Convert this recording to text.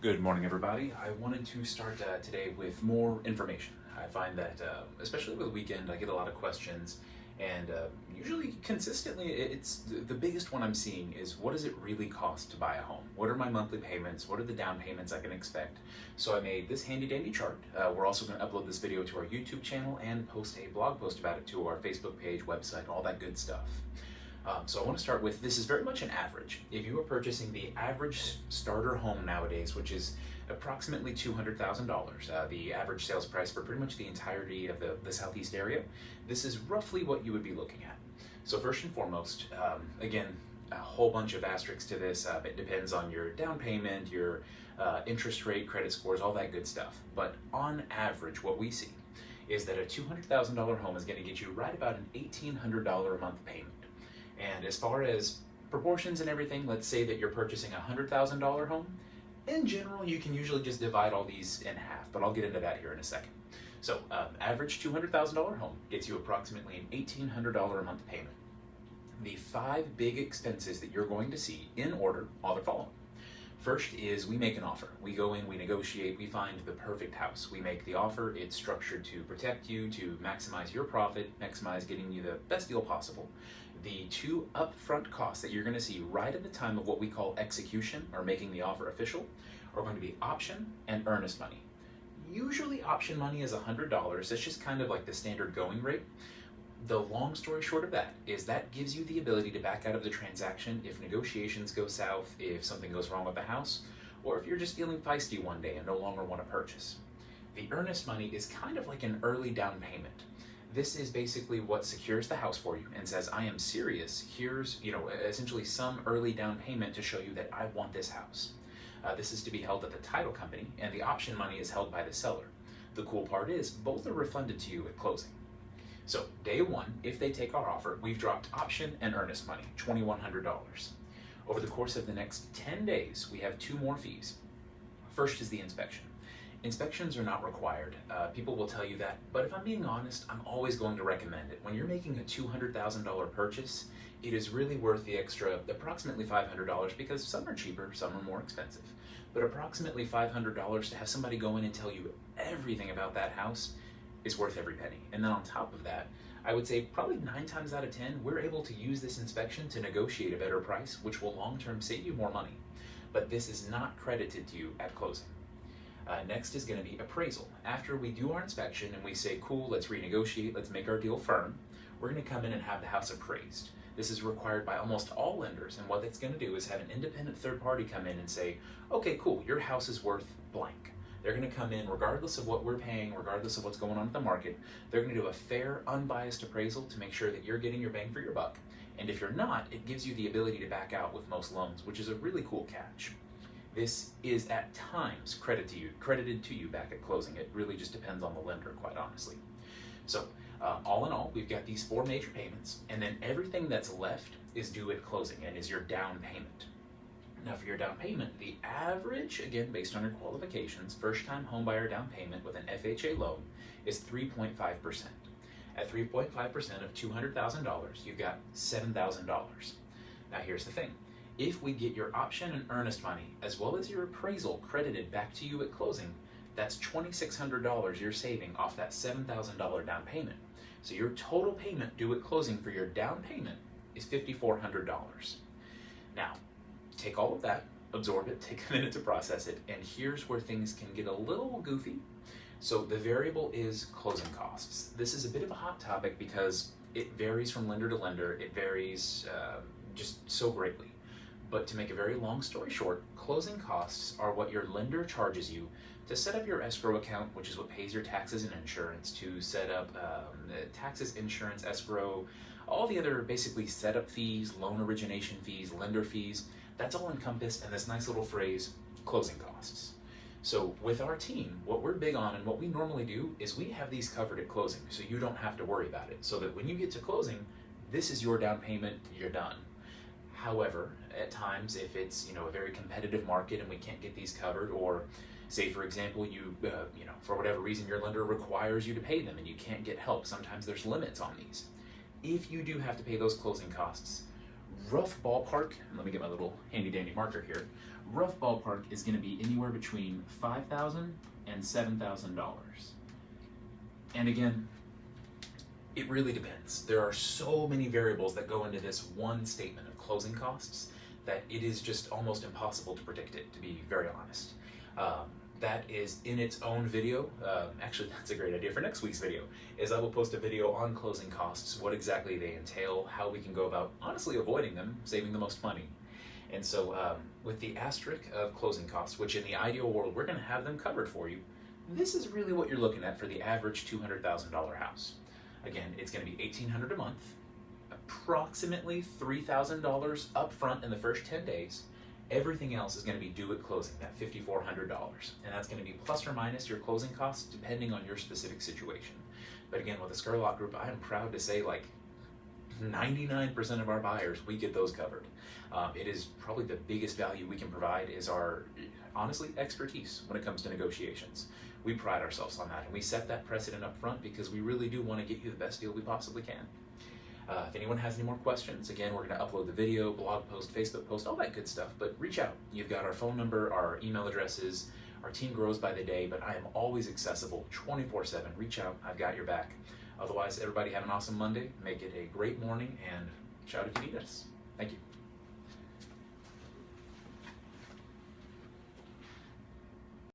Good morning, everybody. I wanted to start today with more information. I find that, especially over the weekend, I get a lot of questions, and usually consistently, it's the biggest one I'm seeing is, what does it really cost to buy a home? What are my monthly payments? What are the down payments I can expect? So I made this handy dandy chart. We're also going to upload this video to our YouTube channel and post a blog post about it to our Facebook page, website, all that good stuff. So I want to start with, this is very much an average. If you are purchasing the average starter home nowadays, which is approximately $200,000, the average sales price for pretty much the entirety of the Southeast area, this is roughly what you would be looking at. So first and foremost, again, a whole bunch of asterisks to this. It depends on your down payment, your interest rate, credit scores, all that good stuff. But on average, what we see is that a $200,000 home is going to get you right about an $1,800 a month payment. And as far as proportions and everything, let's say that you're purchasing a $100,000 home. In general, you can usually just divide all these in half, but I'll get into that here in a second. So average $200,000 home gets you approximately an $1,800 a month payment. The 5 big expenses that you're going to see in order are the following. First is we make an offer. We go in, we negotiate, we find the perfect house. We make the offer. It's structured to protect you, to maximize your profit, maximize getting you the best deal possible. The 2 upfront costs that you're going to see right at the time of what we call execution, or making the offer official, are going to be option and earnest money. Usually option money is $100. That's just kind of like the standard going rate. The long story short of that is that gives you the ability to back out of the transaction if negotiations go south, if something goes wrong with the house, or if you're just feeling feisty one day and no longer want to purchase. The earnest money is kind of like an early down payment. This is basically what secures the house for you and says, I am serious. Here's, essentially some early down payment to show you that I want this house. This is to be held at the title company, and the option money is held by the seller. The cool part is both are refunded to you at closing. So day one, if they take our offer, we've dropped option and earnest money, $2,100. Over the course of the next 10 days, we have 2 more fees. First is the inspection. Inspections are not required. People will tell you that, but if I'm being honest, I'm always going to recommend it. When you're making a $200,000 purchase, it is really worth the extra, approximately $500, because some are cheaper, some are more expensive. But approximately $500 to have somebody go in and tell you everything about that house is worth every penny. And then on top of that, I would say probably 9 times out of 10, we're able to use this inspection to negotiate a better price, which will long-term save you more money. But this is not credited to you at closing. Next is going to be appraisal. After we do our inspection and we say, cool, let's renegotiate, let's make our deal firm, we're going to come in and have the house appraised. This is required by almost all lenders, and what it's going to do is have an independent third party come in and say, okay, cool, your house is worth blank. They're going to come in regardless of what we're paying, regardless of what's going on in the market. They're going to do a fair, unbiased appraisal to make sure that you're getting your bang for your buck. And if you're not, it gives you the ability to back out with most loans, which is a really cool catch. This is at times credited to you back at closing. It really just depends on the lender, quite honestly. So all in all, we've got these 4 major payments, and then everything that's left is due at closing and is your down payment. Now for your down payment, the average, again based on your qualifications, first-time homebuyer down payment with an FHA loan is 3.5%. At 3.5% of $200,000, you've got $7,000. Now here's the thing. If we get your option and earnest money, as well as your appraisal credited back to you at closing, that's $2,600 you're saving off that $7,000 down payment. So your total payment due at closing for your down payment is $5,400. Now, take all of that, absorb it, take a minute to process it, and here's where things can get a little goofy. So the variable is closing costs. This is a bit of a hot topic because it varies from lender to lender. It varies just so greatly. But to make a very long story short, closing costs are what your lender charges you to set up your escrow account, which is what pays your taxes and insurance, to set up taxes, insurance, escrow, all the other basically setup fees, loan origination fees, lender fees. That's all encompassed in this nice little phrase, closing costs. So with our team, what we're big on and what we normally do is we have these covered at closing, so you don't have to worry about it. So that when you get to closing, this is your down payment, you're done. However, at times, if it's a very competitive market and we can't get these covered, or say for example you for whatever reason your lender requires you to pay them and you can't get help, sometimes there's limits on these. If you do have to pay those closing costs, rough ballpark, and let me get my little handy dandy marker here, rough ballpark is going to be anywhere between $5,000 and $7,000. And again, it really depends. There are so many variables that go into this one statement of closing costs that it is just almost impossible to predict it, to be very honest. That is in its own video. Actually, that's a great idea for next week's video, is I will post a video on closing costs, what exactly they entail, how we can go about honestly avoiding them, saving the most money. And so with the asterisk of closing costs, which in the ideal world, we're gonna have them covered for you, this is really what you're looking at for the average $200,000 house. Again, it's gonna be $1,800 a month, approximately $3,000 up front in the first 10 days. Everything else is going to be due at closing, that $5,400. And that's going to be plus or minus your closing costs depending on your specific situation. But again, with the Scurlock group, I am proud to say like 99% of our buyers, we get those covered. It is probably the biggest value we can provide is our, honestly, expertise when it comes to negotiations. We pride ourselves on that, and we set that precedent up front because we really do want to get you the best deal we possibly can. If anyone has any more questions, again, we're going to upload the video, blog post, Facebook post, all that good stuff, but reach out. You've got our phone number, our email addresses, our team grows by the day, but I am always accessible 24/7. Reach out, I've got your back. Otherwise, everybody have an awesome Monday, make it a great morning, and shout if you need us. Thank you.